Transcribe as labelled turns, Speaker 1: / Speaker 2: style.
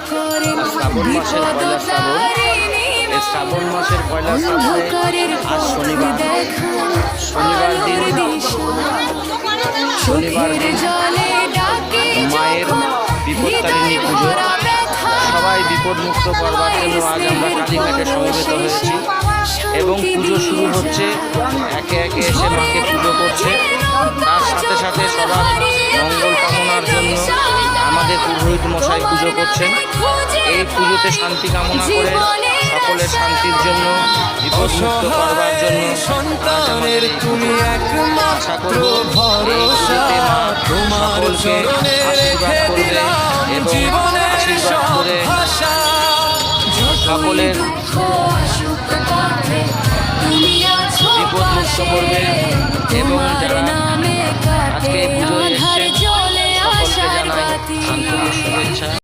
Speaker 1: শ্রাবণ মাসের পয়লা শ্রাবণ। এই শ্রাবণ মাসের পয়লা শ্রাবণে আজ শনিবার দিন, শনিবার দিন মায়ের বিপত্তারিণী পুজো। সবাই বিপদমুক্ত করবার জন্য আজ আমরা কালীঘাটে সমবেত হয়েছি এবং পুজো শুরু হচ্ছে। একে একে এসে মাকে পুজো করছে। তার সাথে সাথে সবার মঙ্গল কামনার জন্য আমাদের পুরোহিত মশাই পুজো করছেন। এই পুজোতে শান্তি কামনা করে সকলের শান্তির জন্য, বিপদমুক্ত করবার জন্য আশা করব এই পুজোতে মা সকলকে আশীর্বাদ করবে এবং আশীর্বাদ করে সকলের বিপদমুক্ত করবে এবং যারা আজকে পুজোয় এসেছেন সকলকে জানাই আন্তরিক শুভেচ্ছা।